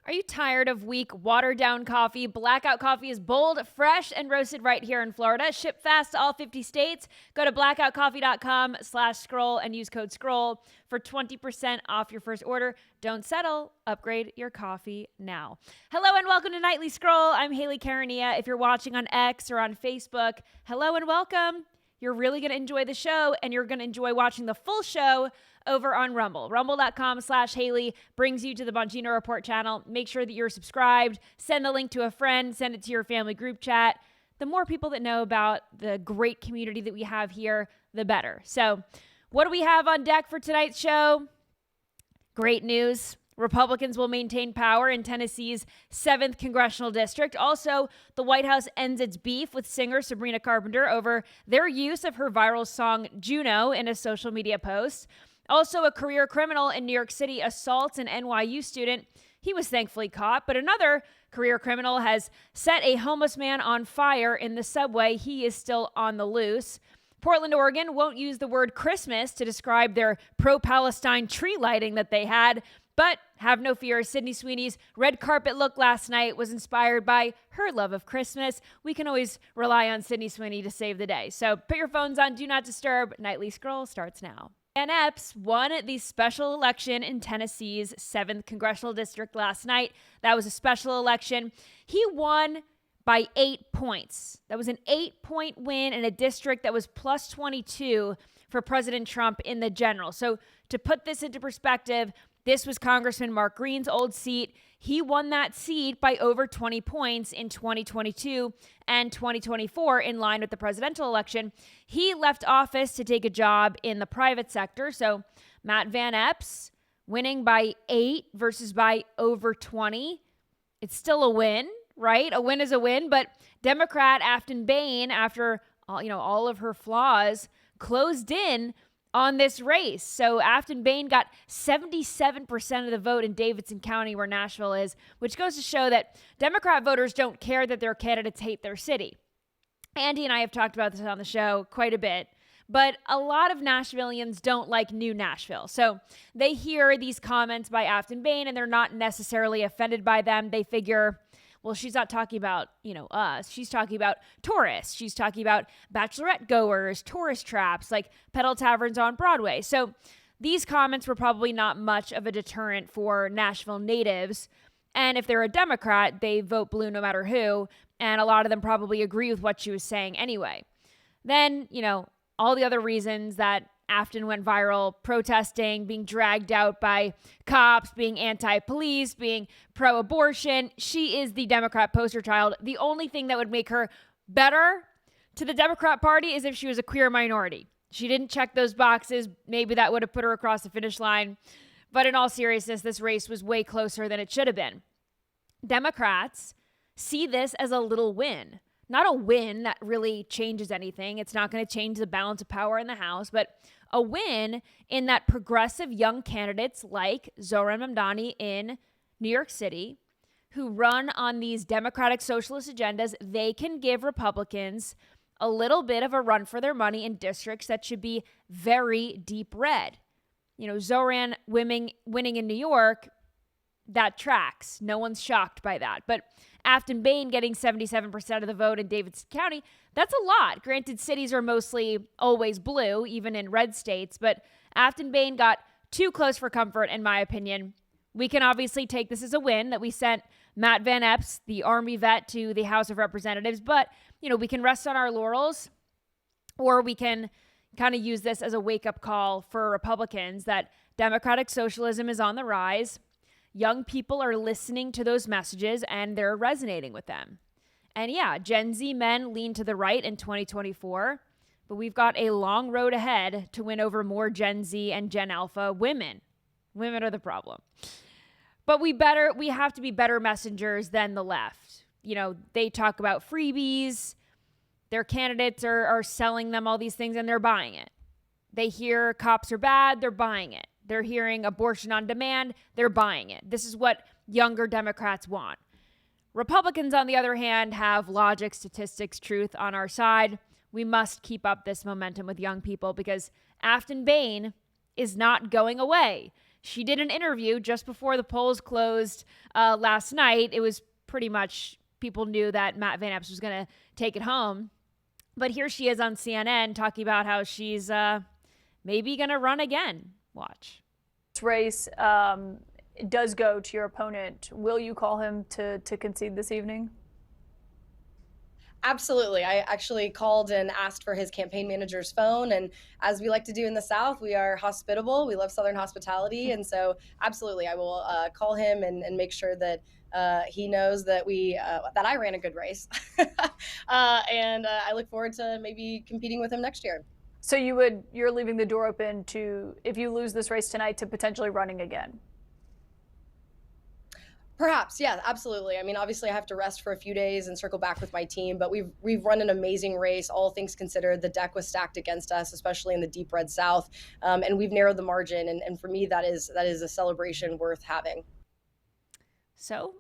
Are you tired of weak, watered-down coffee? Blackout Coffee is bold, fresh, and roasted right here in Florida. Ship fast to all 50 states. Go to blackoutcoffee.com/scroll and use code SCROLL for 20% off your first order. Don't settle. Upgrade your coffee now. Hello and welcome to Nightly Scroll. I'm Hayley Caronia. If you're watching on X or on Facebook, hello and welcome. You're really going to enjoy the show, and you're going to enjoy watching the full show over on Rumble. Rumble.com/Hayley brings you to the Bongino Report channel. Make sure that you're subscribed. Send the link to a friend. Send it to your family group chat. The more people that know about the great community that we have here, the better. So what do we have on deck for tonight's show? Great news. Republicans will maintain power in Tennessee's 7th Congressional District. Also, the White House ends its beef with singer Sabrina Carpenter over their use of her viral song Juno in a social media post. Also, a career criminal in New York City assaults an NYU student. He was thankfully caught, but another career criminal has set a homeless man on fire in the subway. He is still on the loose. Portland, Oregon won't use the word Christmas to describe their pro-Palestine tree lighting that they had. But have no fear, Sydney Sweeney's red carpet look last night was inspired by her love of Christmas. We can always rely on Sydney Sweeney to save the day. So put your phones on Do Not Disturb. Nightly Scroll starts now. Van Epps won the special election in Tennessee's 7th Congressional District last night. That was a special election. He won by 8 points. That was an 8-point win in a district that was plus 22 for President Trump in the general. So to put this into perspective, this was Congressman Mark Green's old seat. He won that seat by over 20 points in 2022 and 2024 in line with the presidential election. He left office to take a job in the private sector. So Matt Van Epps winning by 8 versus by over 20. It's still a win, right? A win is a win. But Democrat Aftyn Behn, after all of her flaws, closed in on this race. So Aftyn Behn got 77% of the vote in Davidson County, where Nashville is, which goes to show that Democrat voters don't care that their candidates hate their city. Andy and I have talked about this on the show quite a bit, but a lot of Nashvillians don't like new Nashville. So they hear these comments by Aftyn Behn and they're not necessarily offended by them. They figure, well, she's not talking about, us. She's talking about tourists. She's talking about bachelorette goers, tourist traps, like pedal taverns on Broadway. So these comments were probably not much of a deterrent for Nashville natives. And if they're a Democrat, they vote blue no matter who. And a lot of them probably agree with what she was saying anyway. Then, all the other reasons that Aftyn went viral: protesting, being dragged out by cops, being anti-police, being pro-abortion. She is the Democrat poster child. The only thing that would make her better to the Democrat Party is if she was a queer minority. She didn't check those boxes. Maybe that would have put her across the finish line. But in all seriousness, this race was way closer than it should have been. Democrats see this as a little win. Not a win that really changes anything. It's not going to change the balance of power in the House, but a win in that progressive young candidates like Zohran Mamdani in New York City, who run on these democratic socialist agendas, they can give Republicans a little bit of a run for their money in districts that should be very deep red. Zohran winning in New York, that tracks. No one's shocked by that. But Aftyn Behn getting 77% of the vote in Davidson County, that's a lot. Granted, cities are mostly always blue, even in red states, but Aftyn Behn got too close for comfort, in my opinion. We can obviously take this as a win that we sent Matt Van Epps, the Army vet, to the House of Representatives, but, we can rest on our laurels, or we can kind of use this as a wake-up call for Republicans that democratic socialism is on the rise. Young people are listening to those messages and they're resonating with them. And yeah, Gen Z men lean to the right in 2024, but we've got a long road ahead to win over more Gen Z and Gen Alpha women. Women are the problem. But we have to be better messengers than the left. They talk about freebies. Their candidates are selling them all these things and they're buying it. They hear cops are bad, they're buying it. They're hearing abortion on demand, they're buying it. This is what younger Democrats want. Republicans, on the other hand, have logic, statistics, truth on our side. We must keep up this momentum with young people because Aftyn Behn is not going away. she did an interview just before the polls closed last night. It was pretty much, people knew that Matt Van Epps was going to take it home. But here she is on CNN talking about how she's maybe going to run again. Watch. This race does go to your opponent. Will you call him to concede this evening? Absolutely. I actually called and asked for his campaign manager's phone. And as we like to do in the South, we are hospitable. We love Southern hospitality. And so absolutely, I will call him and make sure that he knows that that I ran a good race. And I look forward to maybe competing with him next year. So you're leaving the door open to, if you lose this race tonight, to potentially running again? Perhaps, yeah, absolutely. I mean, obviously I have to rest for a few days and circle back with my team, but we've run an amazing race, all things considered. The deck was stacked against us, especially in the deep red South, and we've narrowed the margin. And for me, that is a celebration worth having. So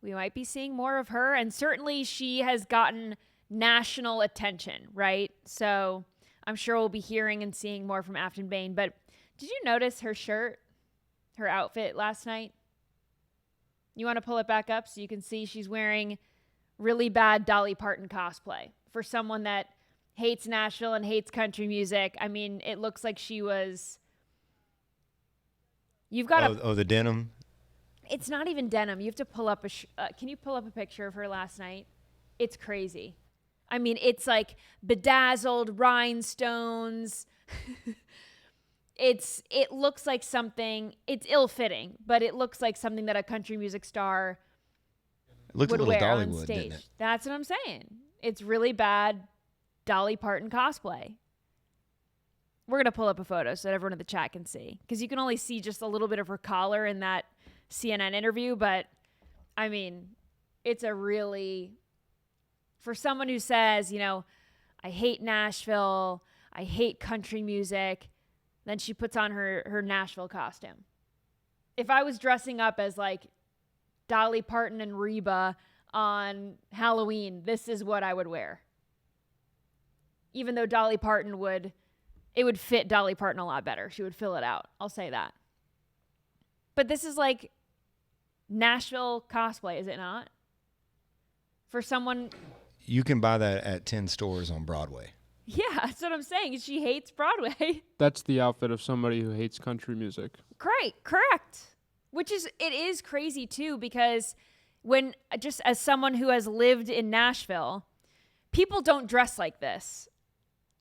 we might be seeing more of her, and certainly she has gotten national attention, right? So I'm sure we'll be hearing and seeing more from Aftyn Behn. But did you notice her shirt, her outfit last night? You want to pull it back up so you can see she's wearing really bad Dolly Parton cosplay. For someone that hates Nashville and hates country music, I mean, it looks like she was... You've got the denim? It's not even denim. You have to pull up can you pull up a picture of her last night? It's crazy. I mean, it's like bedazzled rhinestones. It looks like something, it's ill-fitting, but it looks like something that a country music star would wear on stage. Didn't it? That's what I'm saying. It's really bad Dolly Parton cosplay. We're going to pull up a photo so that everyone in the chat can see, because you can only see just a little bit of her collar in that CNN interview, but I mean, it's a really, for someone who says, you know, I hate Nashville, I hate country music, then she puts on her Nashville costume. If I was dressing up as like Dolly Parton and Reba on Halloween, this is what I would wear. Even though Dolly Parton it would fit Dolly Parton a lot better. She would fill it out. I'll say that. But this is like Nashville cosplay, is it not? For someone... You can buy that at 10 stores on Broadway. Yeah, that's what I'm saying. She hates Broadway. That's the outfit of somebody who hates country music. Correct. It is crazy too, because when, just as someone who has lived in Nashville, people don't dress like this.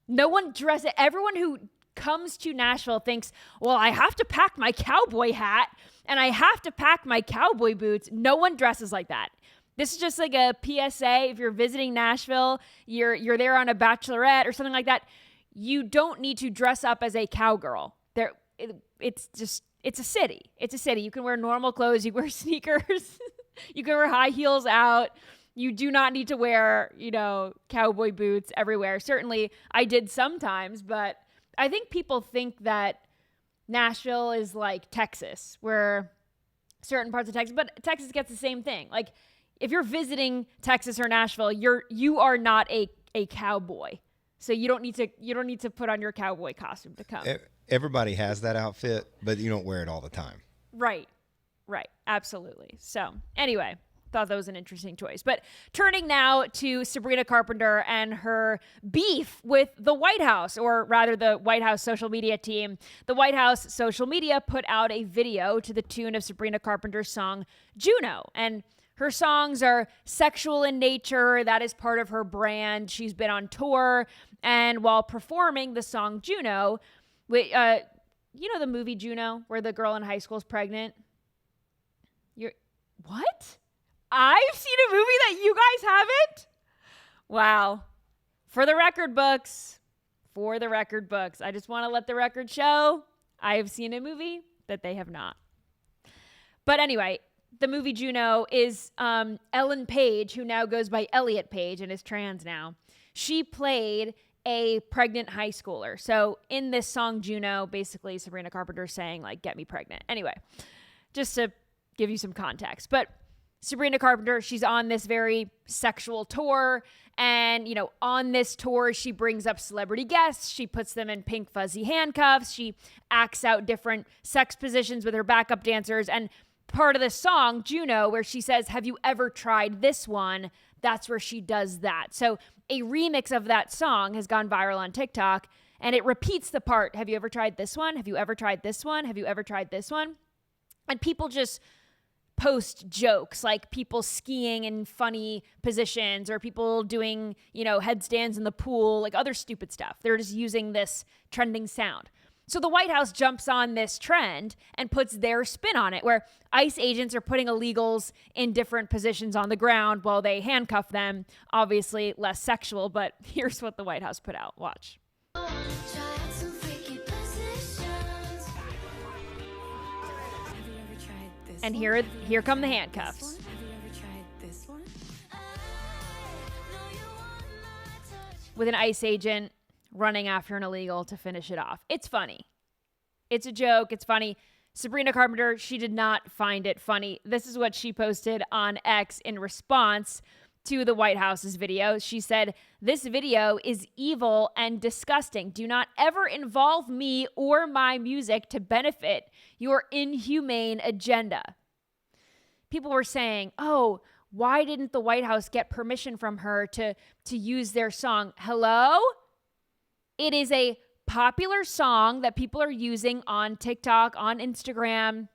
No one dresses. Everyone who comes to Nashville thinks, well, I have to pack my cowboy hat and I have to pack my cowboy boots. No one dresses like that. This is just like a PSA. If you're visiting Nashville, you're there on a bachelorette or something like that, you don't need to dress up as a cowgirl. It's a city. It's a city. You can wear normal clothes. You wear sneakers. You can wear high heels out. You do not need to wear, cowboy boots everywhere. Certainly, I did sometimes, but I think people think that Nashville is like Texas, where certain parts of Texas, but Texas gets the same thing. Like, if you're visiting Texas or Nashville, you are not a cowboy. So you don't need to put on your cowboy costume to come. Everybody has that outfit, but you don't wear it all the time. Right. Absolutely. So anyway, thought that was an interesting choice. But turning now to Sabrina Carpenter and her beef with the White House, or rather the White House social media team. The White House social media put out a video to the tune of Sabrina Carpenter's song Juno. And her songs are sexual in nature. That is part of her brand. She's been on tour. And while performing the song Juno, you know the movie Juno, where the girl in high school is pregnant? What? I've seen a movie that you guys haven't? Wow. For the record books. I just want to let the record show I have seen a movie that they have not. But anyway, the movie Juno is Ellen Page, who now goes by Elliot Page and is trans now. She played a pregnant high schooler. So in this song Juno, basically Sabrina Carpenter saying, like, get me pregnant. Anyway, just to give you some context. But Sabrina Carpenter, she's on this very sexual tour. And, on this tour, she brings up celebrity guests. She puts them in pink fuzzy handcuffs. She acts out different sex positions with her backup dancers. And part of the song, Juno, where she says, "Have you ever tried this one?" That's where she does that. So a remix of that song has gone viral on TikTok, and it repeats the part, "Have you ever tried this one? Have you ever tried this one? Have you ever tried this one?" And people just post jokes, like people skiing in funny positions or people doing, headstands in the pool, like other stupid stuff. They're just using this trending sound. So the White House jumps on this trend and puts their spin on it, where ICE agents are putting illegals in different positions on the ground while they handcuff them. Obviously less sexual, but here's what the White House put out. Watch. And here come the handcuffs. With an ICE agent running after an illegal to finish it off. It's funny. It's a joke. It's funny. Sabrina Carpenter, she did not find it funny. This is what she posted on X in response to the White House's video. She said, "This video is evil and disgusting. Do not ever involve me or my music to benefit your inhumane agenda." People were saying, "Oh, why didn't the White House get permission from her to use their song?" Hello? It is a popular song that people are using on TikTok, on Instagram.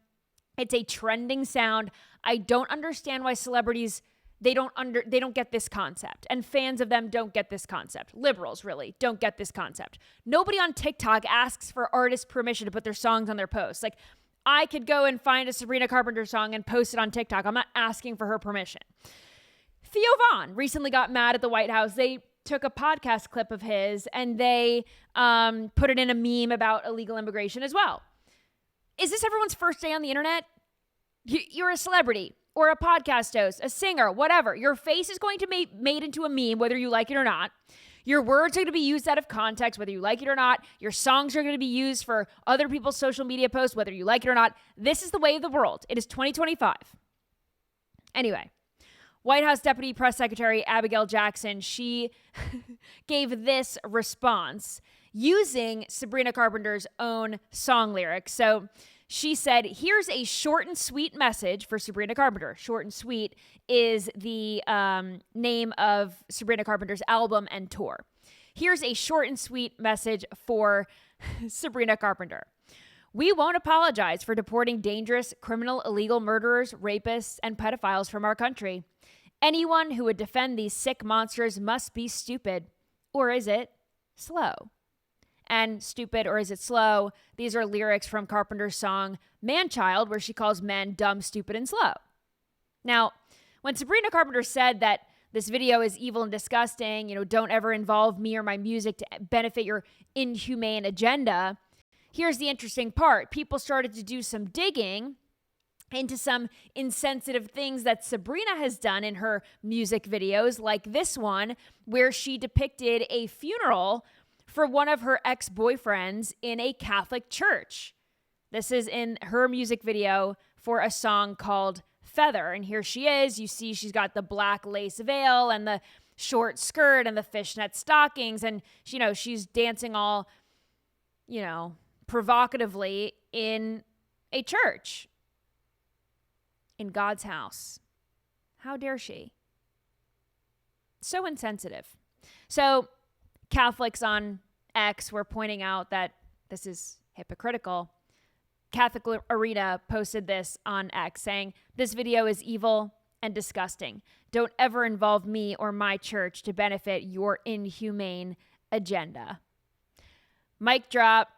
It's a trending sound. I don't understand why celebrities they don't get this concept, and fans of them don't get this concept. Liberals really don't get this concept. Nobody on TikTok asks for artists' permission to put their songs on their posts. Like, I could go and find a Sabrina Carpenter song and post it on TikTok. I'm not asking for her permission. Theo Von recently got mad at the White House. They took a podcast clip of his and they put it in a meme about illegal immigration as well. Is this everyone's first day on the internet? You're a celebrity or a podcast host, a singer, whatever. Your face is going to be made into a meme, whether you like it or not. Your words are going to be used out of context, whether you like it or not. Your songs are going to be used for other people's social media posts, whether you like it or not. This is the way of the world. It is 2025. Anyway, White House Deputy Press Secretary Abigail Jackson, she gave this response using Sabrina Carpenter's own song lyrics. So she said, "Here's a short and sweet message for Sabrina Carpenter." Short and Sweet is the name of Sabrina Carpenter's album and tour. Here's a short and sweet message for Sabrina Carpenter. "We won't apologize for deporting dangerous, criminal, illegal murderers, rapists, and pedophiles from our country. Anyone who would defend these sick monsters must be stupid. Or is it slow?" And "stupid or is it slow?" These are lyrics from Carpenter's song "Man-Child," where she calls men dumb, stupid, and slow. Now, when Sabrina Carpenter said that this video is evil and disgusting, don't ever involve me or my music to benefit your inhumane agenda, here's the interesting part. People started to do some digging into some insensitive things that Sabrina has done in her music videos, like this one, where she depicted a funeral for one of her ex-boyfriends in a Catholic church. This is in her music video for a song called Feather. And here she is. You see she's got the black lace veil and the short skirt and the fishnet stockings. And, she's dancing all, provocatively in a church. In God's house. How dare she? So insensitive. So Catholics on X were pointing out that this is hypocritical. Catholic Arena posted this on X saying, "This video is evil and disgusting. Don't ever involve me or my church to benefit your inhumane agenda." Mic drop.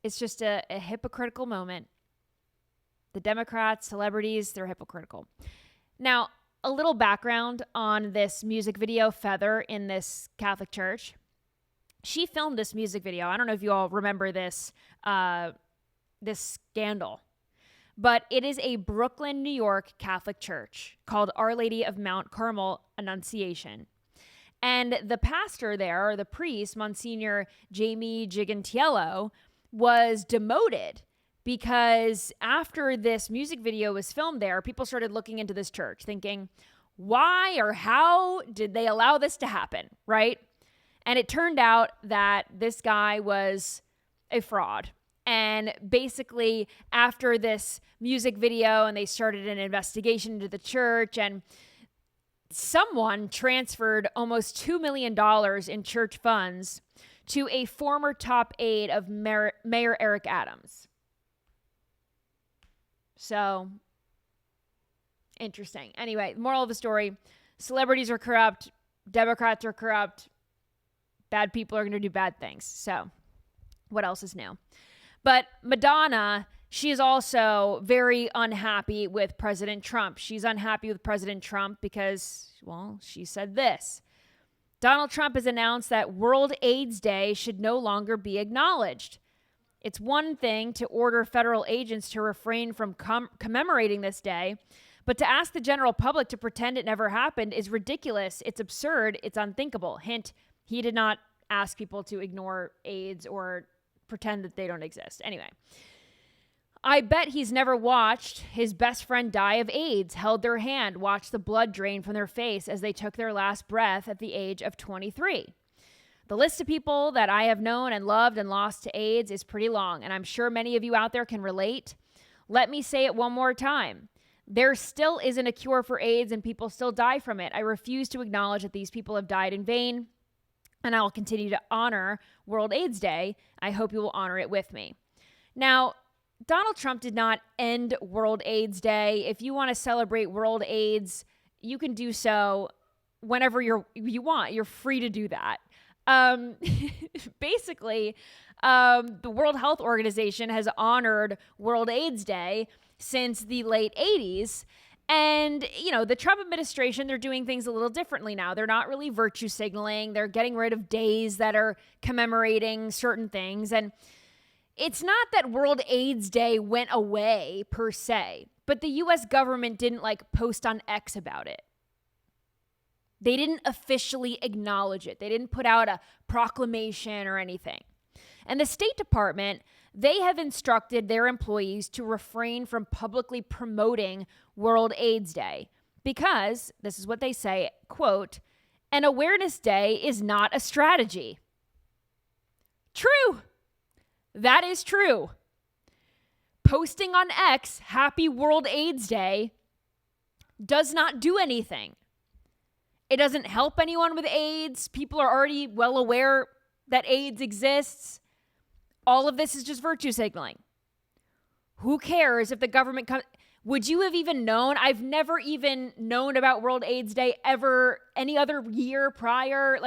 It's just a hypocritical moment. The Democrats, celebrities, they're hypocritical. Now, a little background on this music video, Feather, in this Catholic church. She filmed this music video. I don't know if you all remember this scandal, but it is a Brooklyn, New York Catholic church called Our Lady of Mount Carmel Annunciation. And the pastor there, or the priest, Monsignor Jamie Gigantiello, was demoted because after this music video was filmed there, people started looking into this church thinking, why or how did they allow this to happen, right? And it turned out that this guy was a fraud. And basically, after this music video, and they started an investigation into the church, and someone transferred almost $2 million in church funds to a former top aide of Mayor Eric Adams. So, interesting. Anyway, moral of the story, celebrities are corrupt, Democrats are corrupt, bad people are going to do bad things. So, what else is new? But Madonna, she is also very unhappy with President Trump. She's unhappy with President Trump because, well, she said this. Donald Trump has announced that World AIDS Day should no longer be acknowledged. It's one thing to order federal agents to refrain from commemorating this day, but to ask the general public to pretend it never happened is ridiculous. It's absurd. It's unthinkable. Hint, he did not ask people to ignore AIDS or pretend that they don't exist. Anyway, I bet he's never watched his best friend die of AIDS, held their hand, watched the blood drain from their face as they took their last breath at the age of 23. The list of people that I have known and loved and lost to AIDS is pretty long, and I'm sure many of you out there can relate. Let me say it one more time. There still isn't a cure for AIDS, and people still die from it. I refuse to acknowledge that these people have died in vain, and I will continue to honor World AIDS Day. I hope you will honor it with me. Now, Donald Trump did not end World AIDS Day. If you want to celebrate World AIDS, you can do so whenever you want. You're free to do that. Basically, the World Health Organization has honored World AIDS Day since the late 80s. And, you know, the Trump administration, they're doing things a little differently now. They're not really virtue signaling. They're getting rid of days that are commemorating certain things. And it's not that World AIDS Day went away per se, but the U.S. government didn't post on X about it. They didn't officially acknowledge it. They didn't put out a proclamation or anything. And the State Department, they have instructed their employees to refrain from publicly promoting World AIDS Day because, this is what they say, quote, an awareness day is not a strategy. True. That is true. Posting on X, Happy World AIDS Day, does not do anything. It doesn't help anyone with AIDS. People are already well aware that AIDS exists. All of this is just virtue signaling. Who cares if the government comes? Would you have even known? I've never even known about World AIDS Day ever any other year prior.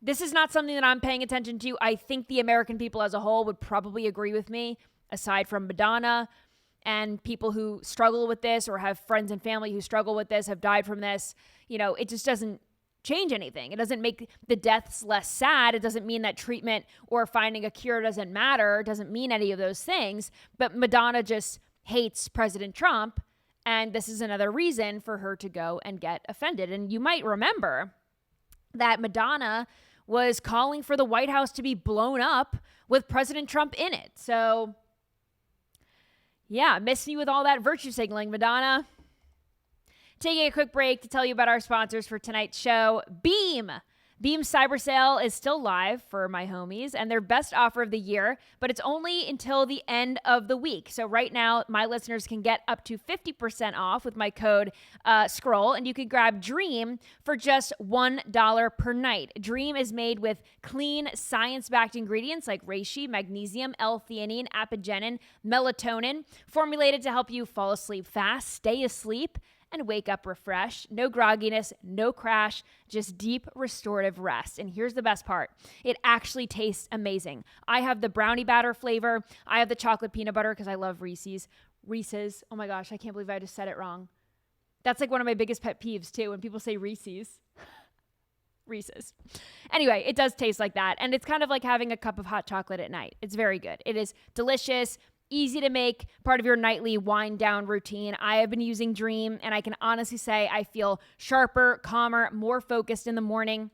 This is not something that I'm paying attention to. I think the American people as a whole would probably agree with me, aside from Madonna and people who struggle with this or have friends and family who struggle with this, have died from this. You know, it just doesn't change anything. It doesn't make the deaths less sad. It doesn't mean that treatment or finding a cure doesn't matter. It doesn't mean any of those things. But Madonna just hates President Trump, and this is another reason for her to go and get offended. And you might remember that Madonna was calling for the White House to be blown up with President Trump in it. So, yeah, missing you with all that virtue signaling, Madonna. Taking a quick break to tell you about our sponsors for tonight's show. Beam. Beam's cyber sale is still live for my homies and their best offer of the year, but it's only until the end of the week. So right now, my listeners can get up to 50% off with my code SCROLL, and you can grab Dream for just $1 per night. Dream is made with clean, science-backed ingredients like reishi, magnesium, L-theanine, apigenin, melatonin, formulated to help you fall asleep fast, stay asleep, and wake up refreshed. No grogginess, no crash, just deep restorative rest. And here's the best part. It actually tastes amazing. I have the brownie batter flavor. I have the chocolate peanut butter because I love Reese's. Reese's. Oh my gosh, I can't believe I just said it wrong. That's one of my biggest pet peeves too, when people say Reese's. Reese's. Anyway, it does taste like that. And it's kind of like having a cup of hot chocolate at night. It's very good. It is delicious, easy to make, part of your nightly wind down routine. I have been using Dream, and I can honestly say I feel sharper, calmer, more focused in the morning.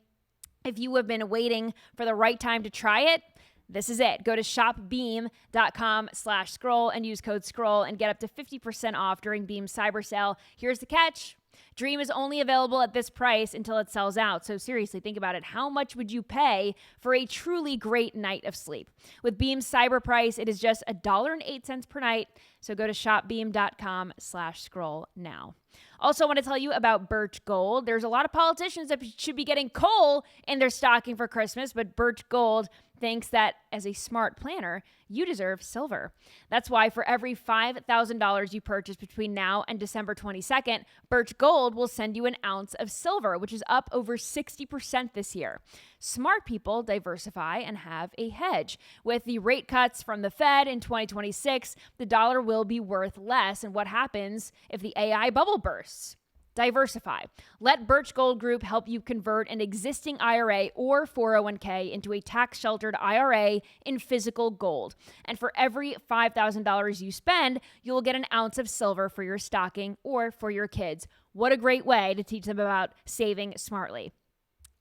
If you have been waiting for the right time to try it, This is it. Go to shopbeam.com/scroll and use code scroll and get up to 50% off during Beam's cyber sale. Here's the catch. Dream is only available at this price until it sells out. So seriously, think about it. How much would you pay for a truly great night of sleep? With Beam's cyber price, it is just $1.08 per night. So go to shopbeam.com/scroll now. Also, I want to tell you about Birch Gold. There's a lot of politicians that should be getting coal in their stocking for Christmas, but Birch Gold thinks that as a smart planner, you deserve silver. That's why for every $5,000 you purchase between now and December 22nd, Birch Gold will send you an ounce of silver, which is up over 60% this year. Smart people diversify and have a hedge. With the rate cuts from the Fed in 2026, the dollar will be worth less. And what happens if the AI bubble bursts? Diversify. Let Birch Gold Group help you convert an existing IRA or 401k into a tax-sheltered IRA in physical gold. And for every $5,000 you spend, you'll get an ounce of silver for your stocking or for your kids. What a great way to teach them about saving smartly.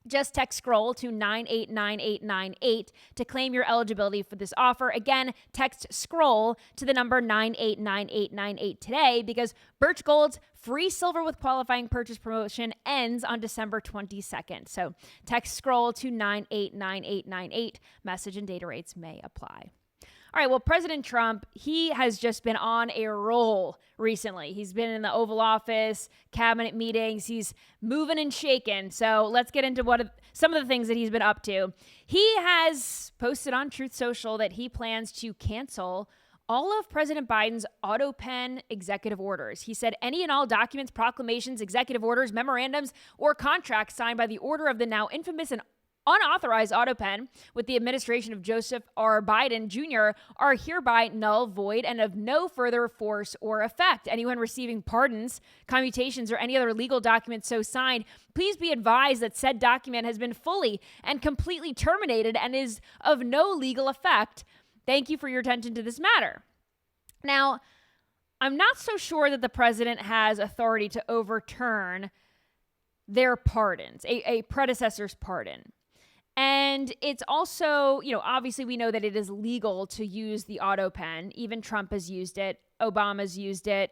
Just text scroll to 989898 to claim your eligibility for this offer. Again, text scroll to the number 989898 today because Birch Gold's free silver with qualifying purchase promotion ends on December 22nd. So text scroll to 989898. Message and data rates may apply. All right, well, President Trump, he has just been on a roll recently. He's been in the Oval Office, cabinet meetings. He's moving and shaking. So let's get into some of the things that he's been up to. He has posted on Truth Social that he plans to cancel all of President Biden's auto pen executive orders. He said any and all documents, proclamations, executive orders, memorandums, or contracts signed by the order of the now infamous and unauthorized auto pen with the administration of Joseph R. Biden Jr. are hereby null, void, and of no further force or effect. Anyone receiving pardons, commutations, or any other legal document so signed, please be advised that said document has been fully and completely terminated and is of no legal effect. Thank you for your attention to this matter. Now, I'm not so sure that the president has authority to overturn their pardons, a predecessor's pardon. And it's also, obviously we know that it is legal to use the auto pen. Even Trump has used it. Obama's used it.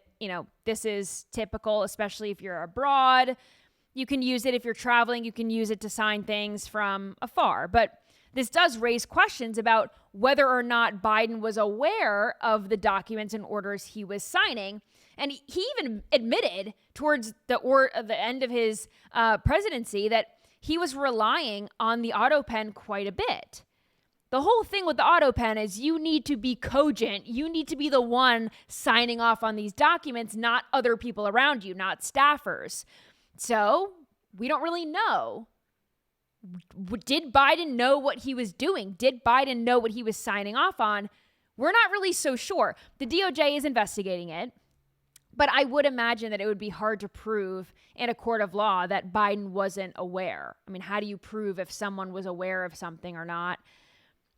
This is typical, especially if you're abroad. You can use it if you're traveling. You can use it to sign things from afar. But this does raise questions about whether or not Biden was aware of the documents and orders he was signing. And he even admitted towards the end of his presidency that he was relying on the auto pen quite a bit. The whole thing with the auto pen is you need to be cogent. You need to be the one signing off on these documents, not other people around you, not staffers. So we don't really know. Did Biden know what he was doing? Did Biden know what he was signing off on? We're not really so sure. The DOJ is investigating it. But I would imagine that it would be hard to prove in a court of law that Biden wasn't aware. I mean, how do you prove if someone was aware of something or not?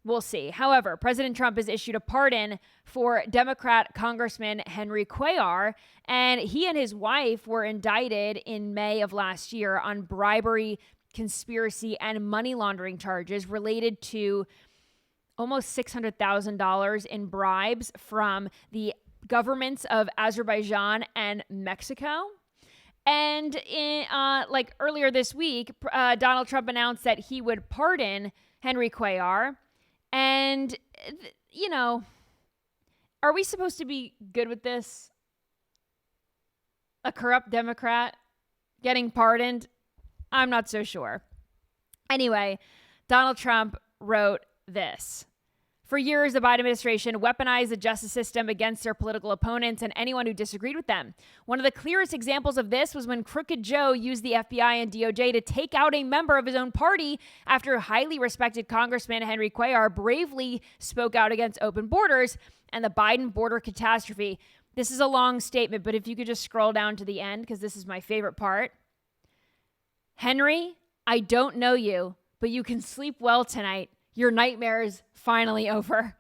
We'll see. However, President Trump has issued a pardon for Democrat Congressman Henry Cuellar, and he and his wife were indicted in May of last year on bribery, conspiracy, and money laundering charges related to almost $600,000 in bribes from the governments of Azerbaijan and Mexico. And earlier this week, Donald Trump announced that he would pardon Henry Cuellar. And, are we supposed to be good with this? A corrupt Democrat getting pardoned? I'm not so sure. Anyway, Donald Trump wrote this. For years, the Biden administration weaponized the justice system against their political opponents and anyone who disagreed with them. One of the clearest examples of this was when Crooked Joe used the FBI and DOJ to take out a member of his own party after highly respected Congressman Henry Cuellar bravely spoke out against open borders and the Biden border catastrophe. This is a long statement, but if you could just scroll down to the end, because this is my favorite part. Henry, I don't know you, but you can sleep well tonight. Your nightmare is finally over.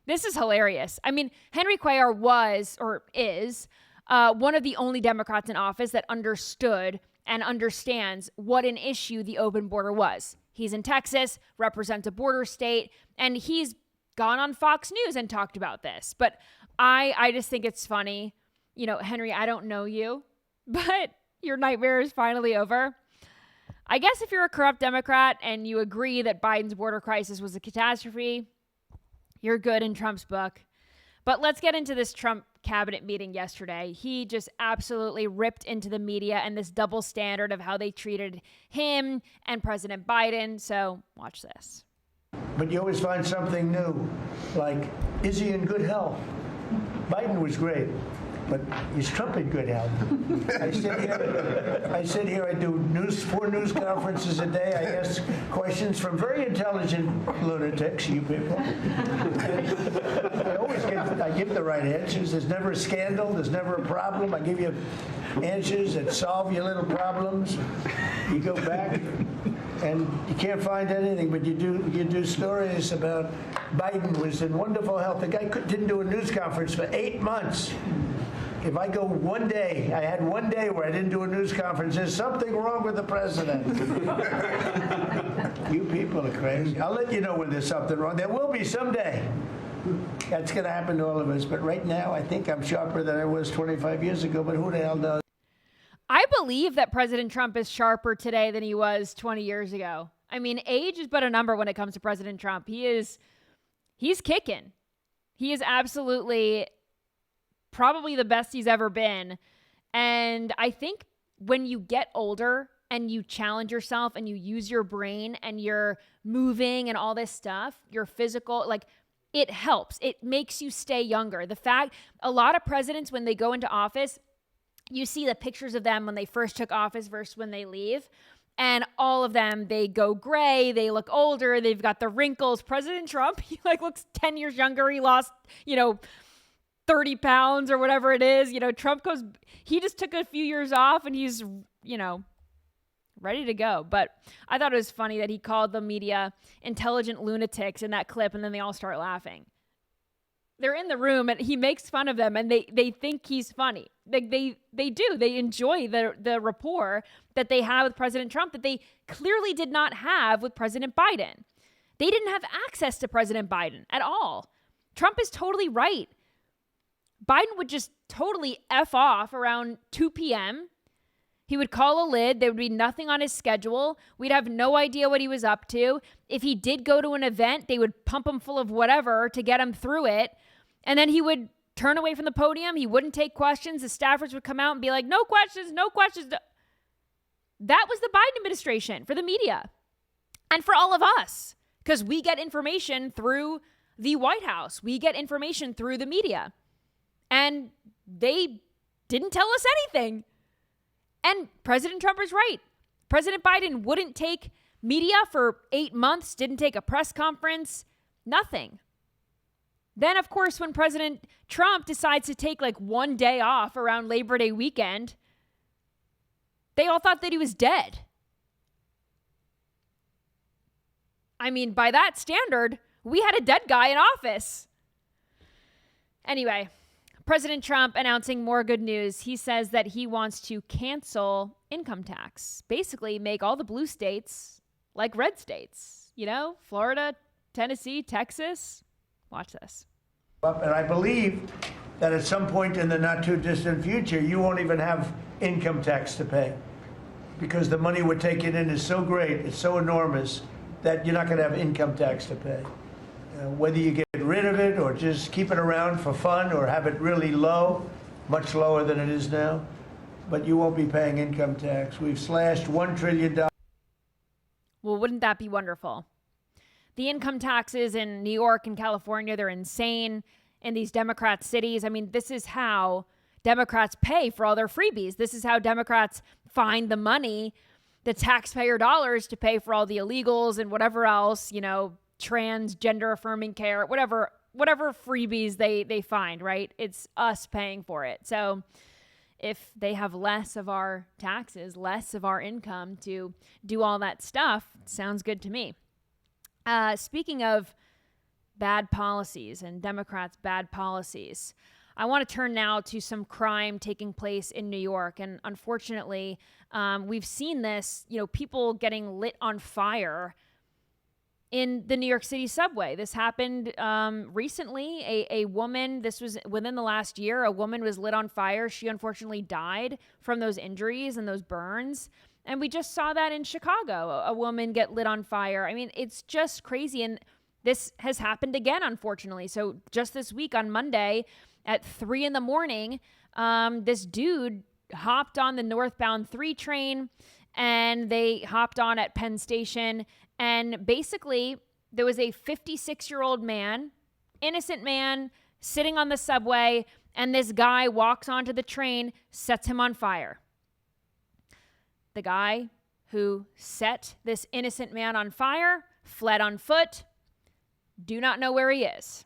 This is hilarious. I mean, Henry Cuellar was, or is, one of the only Democrats in office that understood and understands what an issue the open border was. He's in Texas, represents a border state, and he's gone on Fox News and talked about this. But I just think it's funny. You know, Henry, I don't know you, but your nightmare is finally over. I guess if you're a corrupt Democrat and you agree that Biden's border crisis was a catastrophe, you're good in Trump's book. But let's get into this Trump cabinet meeting yesterday. He just absolutely ripped into the media and this double standard of how they treated him and President Biden. So watch this. But you always find something new, like, is he in good health? Biden was great, but is Trump in good health? I sit here, I do 4 news conferences a day. I ask questions from very intelligent lunatics, you people. I give the right answers. There's never a scandal. There's never a problem. I give you answers that solve your little problems. You go back and you can't find anything, but you do stories about Biden was in wonderful health. The guy didn't do a news conference for 8 months. If I go one day, I had one day where I didn't do a news conference, there's something wrong with the president. You people are crazy. I'll let you know when there's something wrong. There will be someday. That's going to happen to all of us. But right now, I think I'm sharper than I was 25 years ago, but who the hell knows? I believe that President Trump is sharper today than he was 20 years ago. I mean, age is but a number when it comes to President Trump. He's kicking. He is absolutely probably the best he's ever been. And I think when you get older and you challenge yourself and you use your brain and you're moving and all this stuff, your physical, like, it helps. It makes you stay younger. The fact, a lot of presidents, when they go into office, you see the pictures of them when they first took office versus when they leave. And all of them, they go gray, they look older, they've got the wrinkles. President Trump, he looks 10 years younger. He lost, 30 pounds or whatever it is. Trump he just took a few years off and he's, ready to go. But I thought it was funny that he called the media intelligent lunatics in that clip, and then they all start laughing. They're in the room and he makes fun of them and they think he's funny. They do. They enjoy the rapport that they have with President Trump that they clearly did not have with President Biden. They didn't have access to President Biden at all. Trump is totally right. Biden would just totally F off around 2 p.m. He would call a lid. There would be nothing on his schedule. We'd have no idea what he was up to. If he did go to an event, they would pump him full of whatever to get him through it. And then he would turn away from the podium. He wouldn't take questions. The staffers would come out and be like, no questions, no questions. That was the Biden administration for the media and for all of us, because we get information through the White House. We get information through the media. And they didn't tell us anything. And President Trump is right. President Biden wouldn't take media for 8 months, didn't take a press conference, nothing. Then, of course, when President Trump decides to take one day off around Labor Day weekend, they all thought that he was dead. I mean, by that standard, we had a dead guy in office. Anyway, President Trump announcing more good news. He says that he wants to cancel income tax, basically make all the blue states like red states, Florida, Tennessee, Texas. Watch this. And I believe that at some point in the not too distant future, you won't even have income tax to pay because the money we're taking in is so great, it's so enormous that you're not going to have income tax to pay. Whether you get rid of it or just keep it around for fun or have it really low, much lower than it is now, but you won't be paying income tax. We've slashed $1 trillion. Well, wouldn't that be wonderful? The income taxes in New York and California, they're insane in these Democrat cities. I mean, this is how Democrats pay for all their freebies. This is how Democrats find the money, the taxpayer dollars, to pay for all the illegals and whatever else, transgender affirming care, whatever freebies they find, right? It's us paying for it. So if they have less of our taxes, less of our income to do all that stuff, sounds good to me. Speaking of bad policies and Democrats' bad policies, I want to turn now to some crime taking place in New York. And unfortunately, we've seen this, people getting lit on fire in the New York City subway. This happened recently. A woman, this was within the last year, a woman was lit on fire. She unfortunately died from those injuries and those burns. And we just saw that in Chicago, a woman get lit on fire. I mean, it's just crazy. And this has happened again, unfortunately. So just this week on Monday at 3 a.m, this dude hopped on the northbound 3 train, and they hopped on at Penn Station. And basically, there was a 56-year-old man, innocent man, sitting on the subway, and this guy walks onto the train, sets him on fire. The guy who set this innocent man on fire fled on foot. Do not know where he is.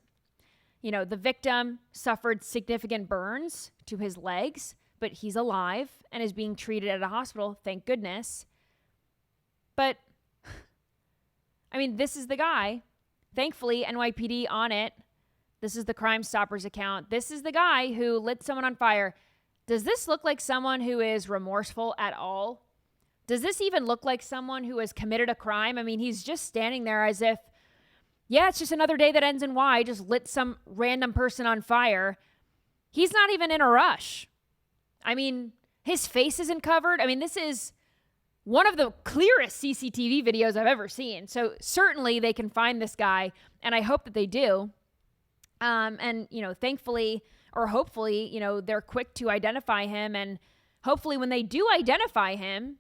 You know, the victim suffered significant burns to his legs, but he's alive and is being treated at a hospital, thank goodness. But I mean, this is the guy. Thankfully, NYPD on it. This is the Crime Stoppers account. This is the guy who lit someone on fire. Does this look like someone who is remorseful at all? Does this even look like someone who has committed a crime? I mean, he's just standing there as if, yeah, it's just another day that ends in Y. Just lit some random person on fire. He's not even in a rush. I mean, his face isn't covered. I mean, this is one of the clearest CCTV videos I've ever seen. So certainly they can find this guy, and I hope that they do. And, you know, thankfully or hopefully, you know, they're quick to identify him. And hopefully when they do identify him,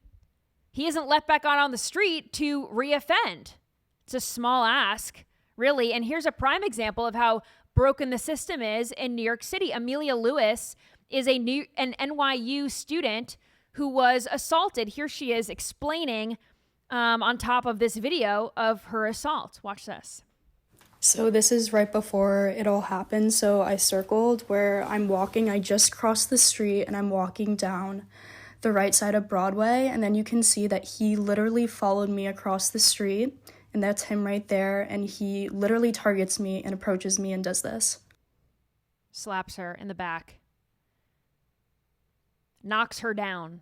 he isn't let back on the street to reoffend. It's a small ask, really. And here's a prime example of how broken the system is in New York City. Amelia Lewis is an NYU student who was assaulted. Here she is explaining on top of this video of her assault. Watch this. So this is right before it all happened. So I circled where I'm walking. I just crossed the street and I'm walking down the right side of Broadway. And then you can see that he literally followed me across the street. And that's him right there. And he literally targets me and approaches me and does this. Slaps her in the back. Knocks her down.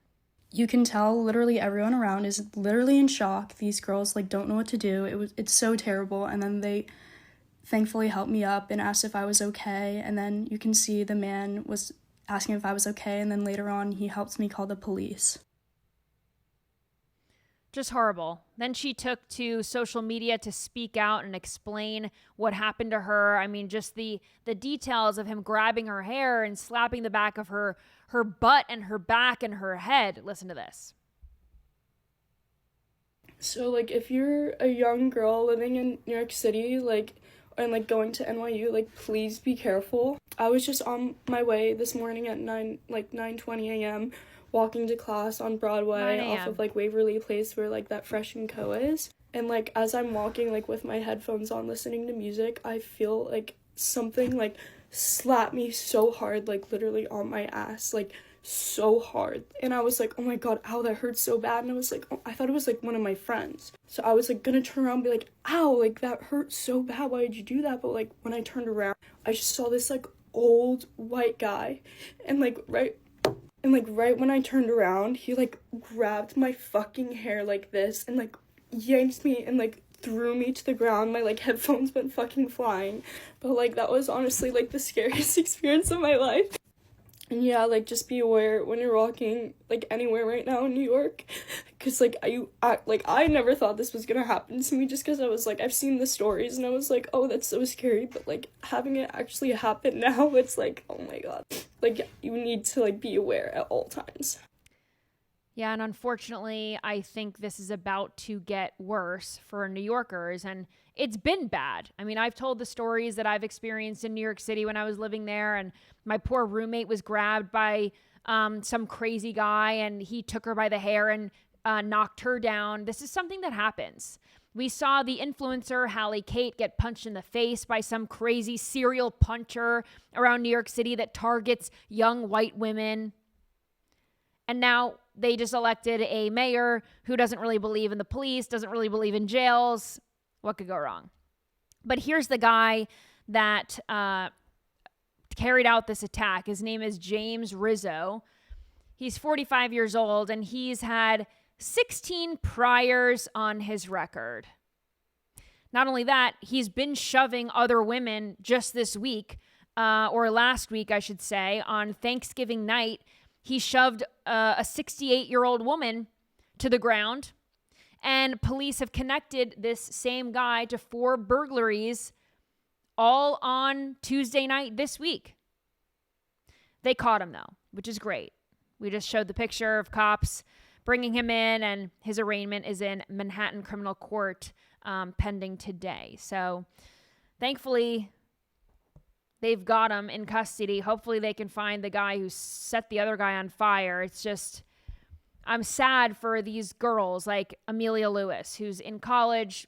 You can tell literally everyone around is literally in shock. These girls don't know what to do. It's so terrible. And then they thankfully helped me up and asked if I was okay. And then you can see the man was asking if I was okay. And then later on, he helped me call the police. Just horrible. Then she took to social media to speak out and explain what happened to her. I mean, just the details of him grabbing her hair and slapping the back of her butt and her back and her head. Listen to this. So, if you're a young girl living in New York City, and going to NYU, please be careful. I was just on my way this morning at 9:20 a.m., walking to class on Broadway off of Waverly Place where that Fresh & Co is. And as I'm walking with my headphones on listening to music, I feel something slap me so hard, literally on my ass, so hard. And I was oh my god, ow, that hurts so bad. And I was oh, I thought it was one of my friends. So I was gonna turn around and be ow, that hurt so bad, why did you do that? But when I turned around, I just saw this old white guy, and right when I turned around, he grabbed my fucking hair this and yanked me and threw me to the ground. My headphones went fucking flying. But that was honestly the scariest experience of my life. And yeah, just be aware when you're walking anywhere right now in New York, because I never thought this was gonna happen to me, just because I was I've seen the stories and I was oh, that's so scary, but having it actually happen now, it's oh my god, you need to be aware at all times. Yeah, and unfortunately, I think this is about to get worse for New Yorkers, and it's been bad. I mean, I've told the stories that I've experienced in New York City when I was living there, and my poor roommate was grabbed by some crazy guy, and he took her by the hair and knocked her down. This is something that happens. We saw the influencer Hayley get punched in the face by some crazy serial puncher around New York City that targets young white women. And now they just elected a mayor who doesn't really believe in the police, doesn't really believe in jails. What could go wrong? But here's the guy that carried out this attack. His name is James Rizzo. He's 45 years old, and he's had 16 priors on his record. Not only that, he's been shoving other women just this week, or last week, I should say. On Thanksgiving night, he shoved a 68-year-old woman to the ground. And police have connected this same guy to 4 burglaries all on Tuesday night this week. They caught him, though, which is great. We just showed the picture of cops bringing him in, and his arraignment is in Manhattan Criminal Court pending today. So thankfully, they've got him in custody. Hopefully they can find the guy who set the other guy on fire. It's just, I'm sad for these girls like Amelia Lewis, who's in college,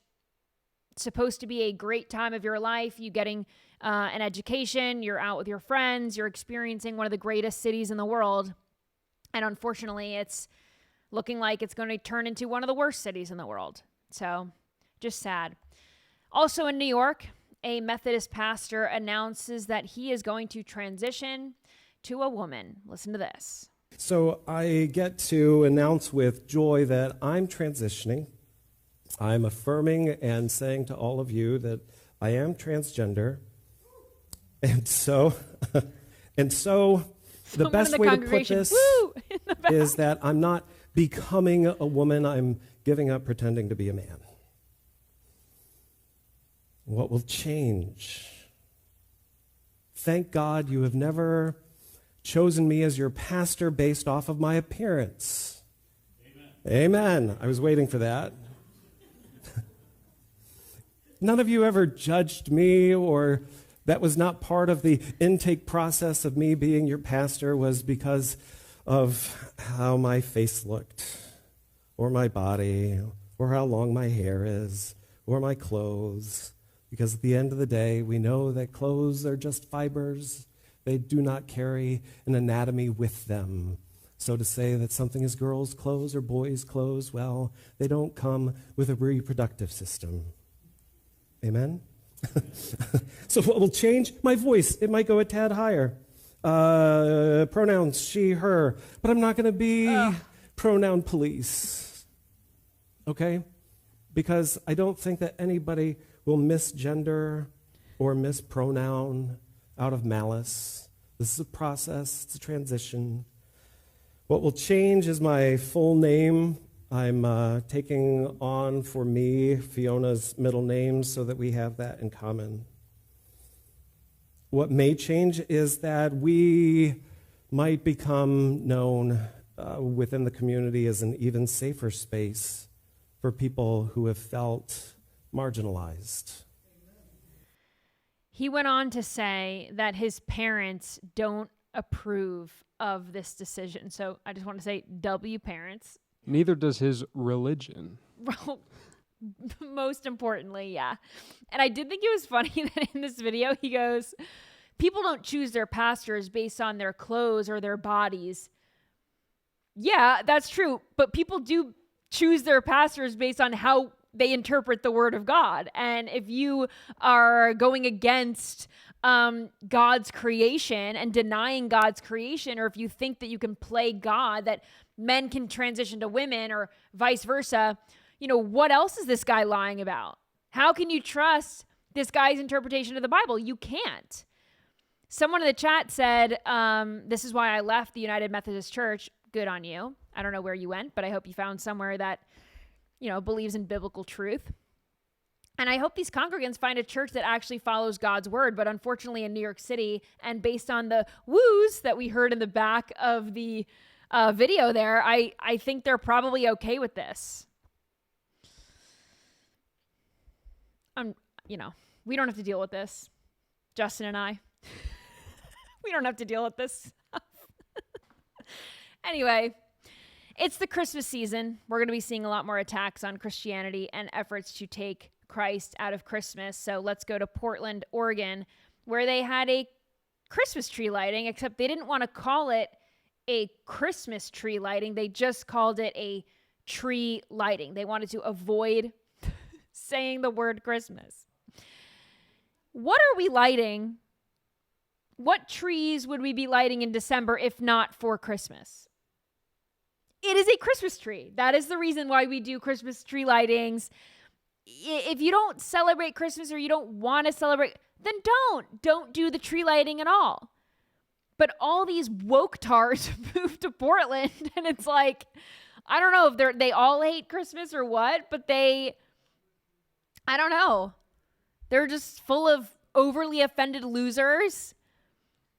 supposed to be a great time of your life. You getting an education, you're out with your friends, you're experiencing one of the greatest cities in the world. And unfortunately, it's looking like it's going to turn into one of the worst cities in the world. So just sad. Also in New York, a Methodist pastor announces that he is going to transition to a woman. Listen to this. So I get to announce with joy that I'm transitioning. I'm affirming and saying to all of you that I am transgender. And so the best way to put this is that I'm not becoming a woman. I'm giving up pretending to be a man. What will change? Thank God you have never chosen me as your pastor based off of my appearance. Amen. I was waiting for that. None of you ever judged me, or that was not part of the intake process of me being your pastor, was because of how my face looked, or my body, or how long my hair is, or my clothes. Because at the end of the day, we know that clothes are just fibers. They do not carry an anatomy with them. So to say that something is girls' clothes or boys' clothes, well, they don't come with a reproductive system. Amen? So what will change? My voice. It might go a tad higher. Pronouns, she, her. But I'm not going to be pronoun police. Okay? Because I don't think that anybody will misgender or mispronoun out of malice. This is a process. It's a transition. What will change is my full name. I'm taking on for me Fiona's middle name so that we have that in common. What may change is that we might become known within the community as an even safer space for people who have felt marginalized. He went on to say that his parents don't approve of this decision. So I just want to say, W parents. Neither does his religion. Most importantly, yeah. And I did think it was funny that in this video, he goes, people don't choose their pastors based on their clothes or their bodies. Yeah, that's true. But people do choose their pastors based on how they interpret the word of God. And if you are going against God's creation and denying God's creation, or if you think that you can play God, that men can transition to women or vice versa, you know, what else is this guy lying about? How can you trust this guy's interpretation of the Bible? You can't. Someone in the chat said, this is why I left the United Methodist Church. Good on you. I don't know where you went, but I hope you found somewhere that, you know, believes in biblical truth. And I hope these congregants find a church that actually follows God's word. But unfortunately in New York City, and based on the woos that we heard in the back of the video there, I think they're probably okay with this. You know, we don't have to deal with this. Justin and I. We don't have to deal with this stuff. Anyway, it's the Christmas season. We're going to be seeing a lot more attacks on Christianity and efforts to take Christ out of Christmas. So let's go to Portland, Oregon, where they had a Christmas tree lighting, except they didn't want to call it a Christmas tree lighting. They just called it a tree lighting. They wanted to avoid saying the word Christmas. What are we lighting? What trees would we be lighting in December if not for Christmas? It is a Christmas tree. That is the reason why we do Christmas tree lightings. if you don't celebrate Christmas or you don't want to celebrate, then don't do the tree lighting at all. But all these woke tards moved to Portland, and it's like, I don't know if they all hate Christmas or what, but I don't know. They're just full of overly offended losers.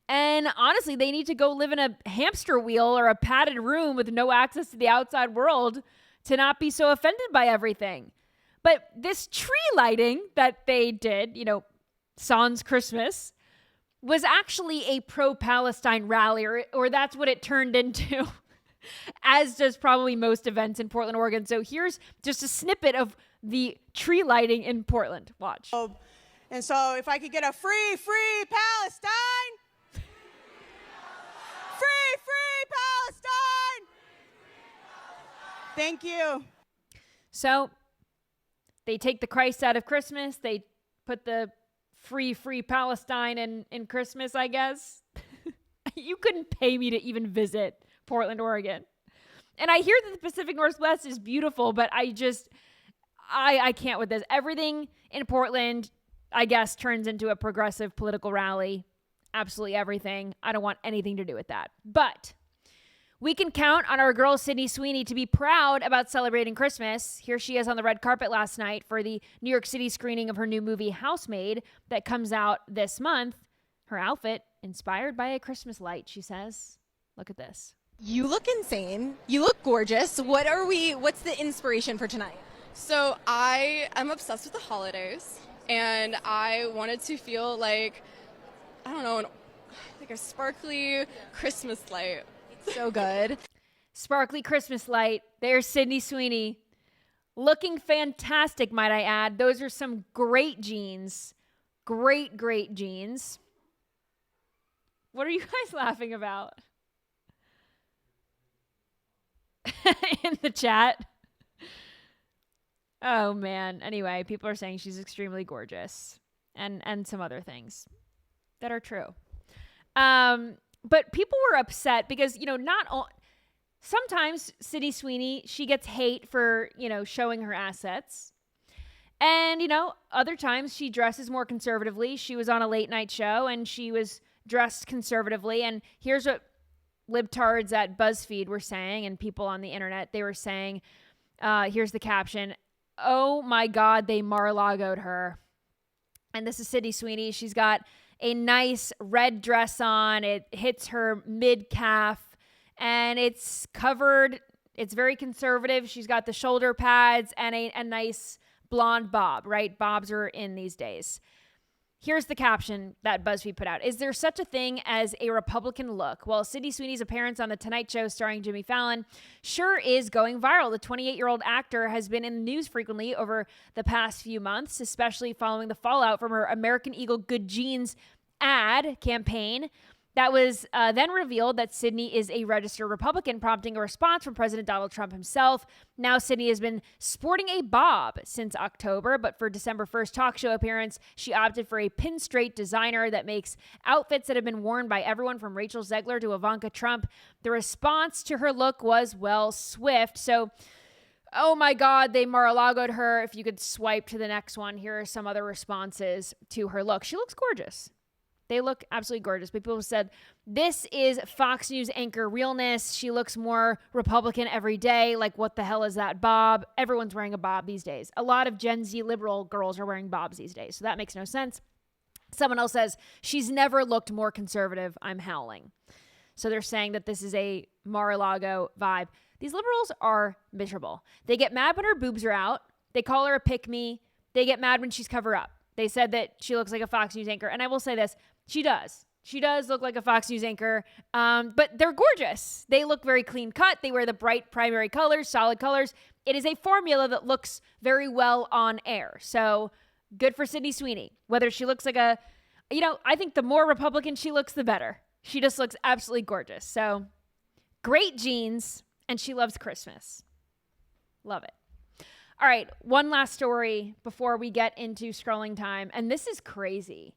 And honestly, they need to go live in a hamster wheel or a padded room with no access to the outside world to not be so offended by everything. But this tree lighting that they did, sans Christmas, was actually a pro-Palestine rally, or that's what it turned into, as does probably most events in Portland, Oregon. So here's just a snippet of the tree lighting in Portland. Watch. And so if I could get a free Palestine, free Palestine. Thank you. So they take the Christ out of Christmas. They put the free Palestine in Christmas, I guess. You couldn't pay me to even visit Portland, Oregon. And I hear that the Pacific Northwest is beautiful, but I can't with this. Everything in Portland, I guess, turns into a progressive political rally. Absolutely everything. I don't want anything to do with that. But we can count on our girl, Sydney Sweeney, to be proud about celebrating Christmas. Here she is on the red carpet last night for the New York City screening of her new movie, Housemaid, that comes out this month. Her outfit, inspired by a Christmas light, she says. Look at this. You look insane. You look gorgeous. What's the inspiration for tonight? So I am obsessed with the holidays, and I wanted to feel like, I don't know, like a sparkly Christmas light. So good. Sparkly Christmas light. There's Sydney Sweeney. Looking fantastic, might I add. Those are some great jeans. Great jeans. What are you guys laughing about? In the chat. Oh, man. Anyway, people are saying she's extremely gorgeous. And some other things that are true. But people were upset because, sometimes Sydney Sweeney, she gets hate for, showing her assets. And, other times she dresses more conservatively. She was on a late night show and she was dressed conservatively. And here's what libtards at BuzzFeed were saying, and people on the internet, they were saying, here's the caption, "Oh my God, they Mar-a-Lago'd her." And this is Sydney Sweeney. She's got a nice red dress on. It hits her mid-calf, and it's covered. It's very conservative. She's got the shoulder pads and a nice blonde bob, right? Bobs are in these days. Here's the caption that BuzzFeed put out. "Is there such a thing as a Republican look?" Well, Sydney Sweeney's appearance on The Tonight Show starring Jimmy Fallon sure is going viral. The 28-year-old actor has been in the news frequently over the past few months, especially following the fallout from her American Eagle Good Genes ad campaign. That was then revealed that Sydney is a registered Republican, prompting a response from President Donald Trump himself. Now Sydney has been sporting a bob since October, but for December 1st talk show appearance, she opted for a pin-straight designer that makes outfits that have been worn by everyone from Rachel Zegler to Ivanka Trump. The response to her look was, well, swift. So, oh my God, they Mar-a-Lago'd her. If you could swipe to the next one, here are some other responses to her look. She looks gorgeous. They look absolutely gorgeous. But people said, this is Fox News anchor realness. She looks more Republican every day. Like, what the hell is that bob? Everyone's wearing a bob these days. A lot of Gen Z liberal girls are wearing bobs these days. So that makes no sense. Someone else says, she's never looked more conservative. I'm howling. So they're saying that this is a Mar-a-Lago vibe. These liberals are miserable. They get mad when her boobs are out. They call her a pick-me. They get mad when she's cover up. They said that she looks like a Fox News anchor. And I will say this. She does. She does look like a Fox News anchor, but they're gorgeous. They look very clean cut. They wear the bright primary colors, solid colors. It is a formula that looks very well on air. So good for Sydney Sweeney. Whether she looks like I think the more Republican she looks, the better. She just looks absolutely gorgeous. So great jeans, and she loves Christmas. Love it. All right, one last story before we get into scrolling time, and this is crazy.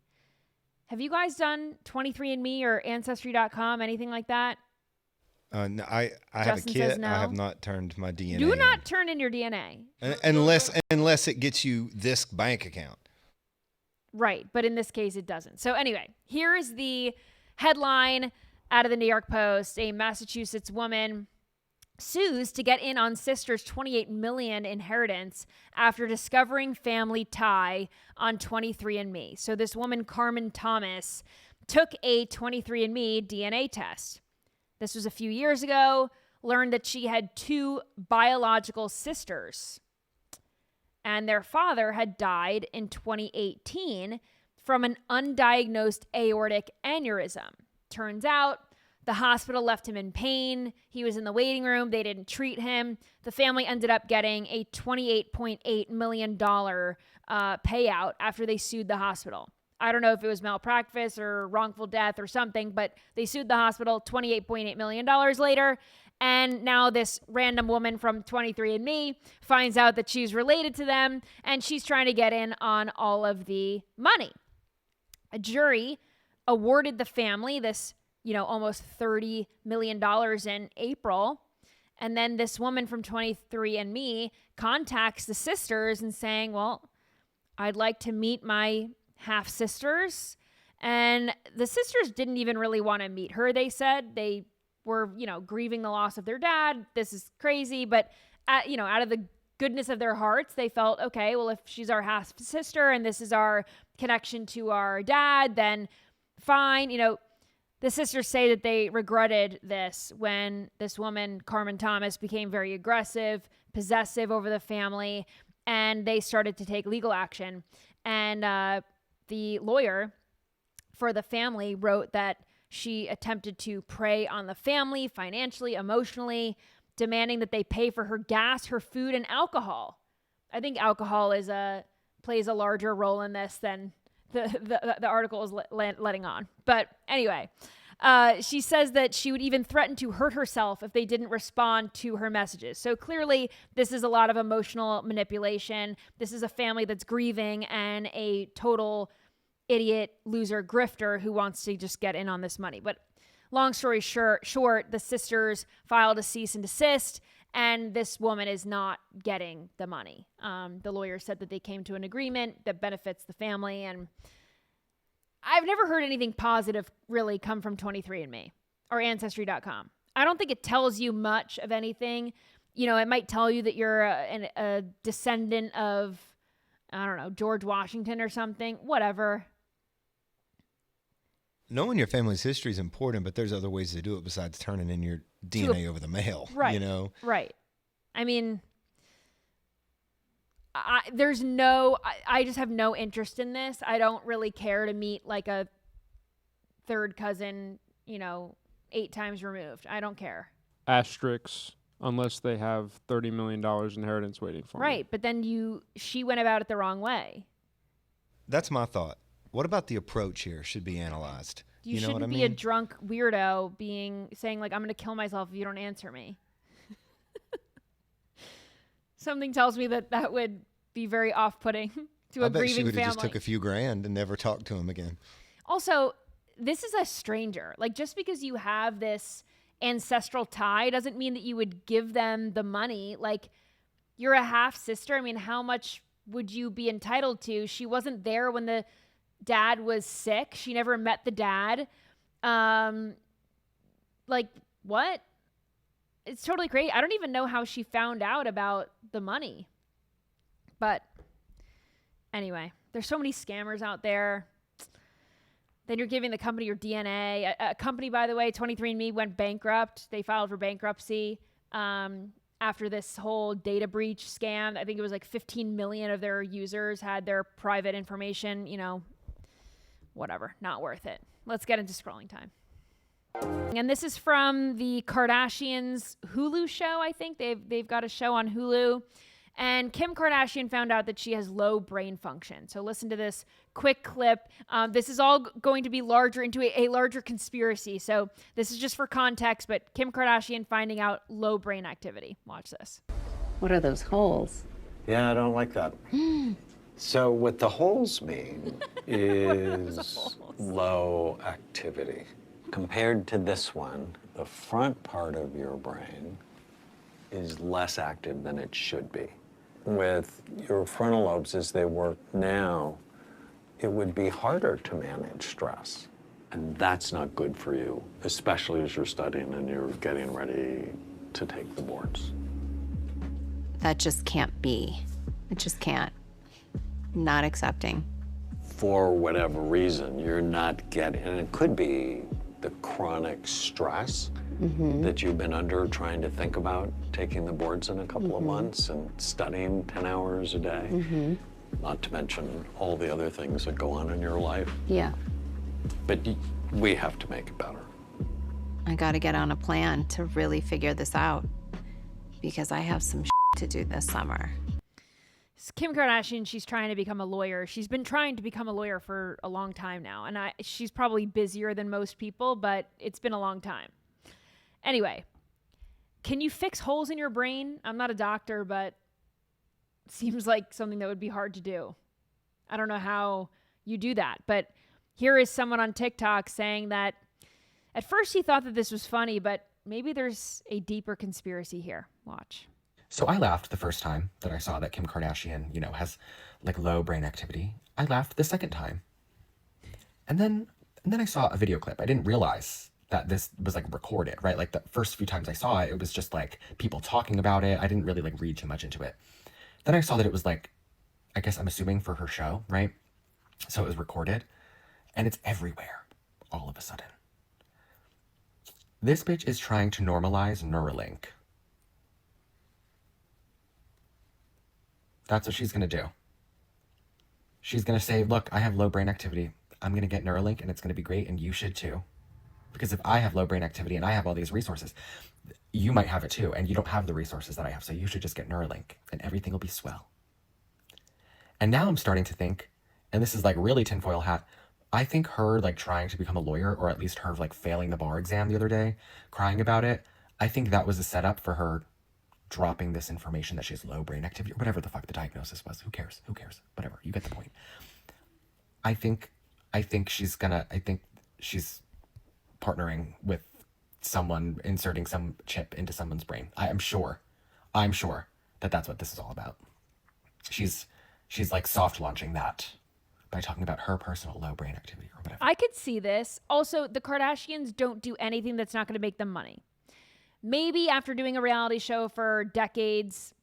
Have you guys done 23andMe or Ancestry.com, anything like that? No, I have a Justin kit. says no. I have not turned my DNA. Do in. not turn in your DNA. Unless it gets you this bank account. Right, but in this case, it doesn't. So anyway, here is the headline out of the New York Post. A Massachusetts woman sues to get in on sister's $28 million inheritance after discovering family tie on 23andMe. So this woman, Carmen Thomas, took a 23andMe DNA test. This was a few years ago, learned that she had 2 biological sisters, and their father had died in 2018 from an undiagnosed aortic aneurysm. Turns out the hospital left him in pain. He was in the waiting room. They didn't treat him. The family ended up getting a $28.8 million payout after they sued the hospital. I don't know if it was malpractice or wrongful death or something, but they sued the hospital $28.8 million later. And now this random woman from 23andMe finds out that she's related to them, and she's trying to get in on all of the money. A jury awarded the family this, almost $30 million in April. And then this woman from 23andMe contacts the sisters and saying, well, I'd like to meet my half-sisters. And the sisters didn't even really want to meet her, they said. They were, grieving the loss of their dad. This is crazy. But, out of the goodness of their hearts, they felt, okay, well, if she's our half-sister and this is our connection to our dad, then fine. The sisters say that they regretted this when this woman, Carmen Thomas, became very aggressive, possessive over the family, and they started to take legal action. And the lawyer for the family wrote that she attempted to prey on the family financially, emotionally, demanding that they pay for her gas, her food, and alcohol. I think alcohol plays a larger role in this than the article is letting on. But anyway, she says that she would even threaten to hurt herself if they didn't respond to her messages. So clearly, this is a lot of emotional manipulation. This is a family that's grieving and a total idiot, loser, grifter who wants to just get in on this money. But long story short, the sisters filed a cease and desist, and this woman is not getting the money. The lawyer said that they came to an agreement that benefits the family, and I've never heard anything positive really come from 23andMe or Ancestry.com. I don't think it tells you much of anything. It might tell you that you're a descendant of, I don't know, George Washington or something, whatever. Knowing your family's history is important, but there's other ways to do it besides turning in your DNA over the mail. Right. Right. I mean, I just have no interest in this. I don't really care to meet like a third cousin, 8 times removed. I don't care. Asterisks, unless they have $30 million inheritance waiting for them. Right. But then she went about it the wrong way. That's my thought. What about the approach here should be analyzed? You know shouldn't what I be mean? a drunk weirdo saying like, I'm going to kill myself if you don't answer me. Something tells me that would be very off-putting to a grieving family. I bet she would have just took a few grand and never talked to him again. Also, this is a stranger. Like, just because you have this ancestral tie doesn't mean that you would give them the money. Like, you're a half-sister. I mean, how much would you be entitled to? She wasn't there when the dad was sick. She never met the dad. Like, what? It's totally crazy. I don't even know how she found out about the money. But anyway, there's so many scammers out there. Then you're giving the company your DNA. A company, by the way, 23andMe, went bankrupt. They filed for bankruptcy after this whole data breach scam. I think it was like 15 million of their users had their private information, whatever, not worth it. Let's get into scrolling time. And this is from the Kardashians' Hulu show, I think. They've got a show on Hulu. And Kim Kardashian found out that she has low brain function. So listen to this quick clip. This is all going to be larger into a larger conspiracy. So this is just for context, but Kim Kardashian finding out low brain activity. Watch this. What are those holes? Yeah, I don't like that. So what the holes mean is low activity. Compared to this one, the front part of your brain is less active than it should be. With your frontal lobes as they work now, it would be harder to manage stress. And that's not good for you, especially as you're studying and you're getting ready to take the boards. That just can't be. It just can't. Not accepting. For whatever reason, you're not getting, and it could be the chronic stress that you've been under trying to think about taking the boards in a couple of months and studying 10 hours a day. Not to mention all the other things that go on in your life. Yeah. But we have to make it better. I gotta get on a plan to really figure this out because I have some to do this summer. Kim Kardashian, she's trying to become a lawyer. She's been trying to become a lawyer for a long time now. And she's probably busier than most people, but it's been a long time. Anyway, can you fix holes in your brain? I'm not a doctor, but it seems like something that would be hard to do. I don't know how you do that, but here is someone on TikTok saying that at first he thought that this was funny, but maybe there's a deeper conspiracy here. Watch. So I laughed the first time that I saw that Kim Kardashian, has like low brain activity. I laughed the second time. And then I saw a video clip. I didn't realize that this was like recorded, right? Like the first few times I saw it, it was just like people talking about it. I didn't really like read too much into it. Then I saw that it was like, I guess I'm assuming for her show, right? So it was recorded and it's everywhere all of a sudden. This bitch is trying to normalize Neuralink. That's what she's going to do. She's going to say, look, I have low brain activity. I'm going to get Neuralink and it's going to be great and you should too. Because if I have low brain activity and I have all these resources, you might have it too and you don't have the resources that I have. So you should just get Neuralink and everything will be swell. And now I'm starting to think, and this is like really tinfoil hat, I think her like trying to become a lawyer, or at least her like failing the bar exam the other day, crying about it, I think that was a setup for her dropping this information that she has low brain activity or whatever the fuck the diagnosis was. Who cares? Whatever. You get the point. I think she's partnering with someone, inserting some chip into someone's brain. I'm sure that that's what this is all about. She's like soft launching that by talking about her personal low brain activity or whatever. I could see this. Also, the Kardashians don't do anything that's not going to make them money. Maybe after doing a reality show for decades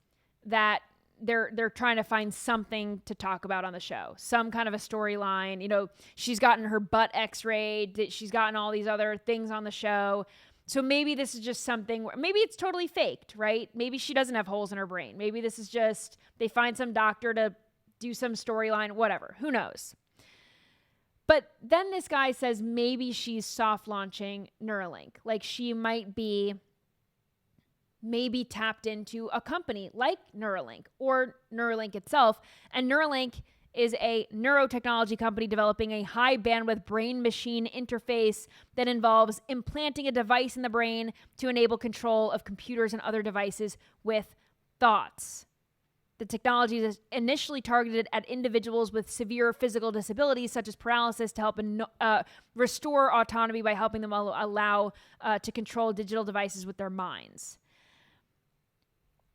that they're trying to find something to talk about on the show, some kind of a storyline. She's gotten her butt x-rayed. She's gotten all these other things on the show. So maybe this is just something where maybe it's totally faked, right? Maybe she doesn't have holes in her brain. Maybe this is just they find some doctor to do some storyline, whatever. Who knows? But then this guy says maybe she's soft launching Neuralink. Like she might be maybe tapped into a company like Neuralink or Neuralink itself. And Neuralink is a neurotechnology company developing a high bandwidth brain machine interface that involves implanting a device in the brain to enable control of computers and other devices with thoughts. The technology is initially targeted at individuals with severe physical disabilities, such as paralysis, to help restore autonomy by helping them allow to control digital devices with their minds.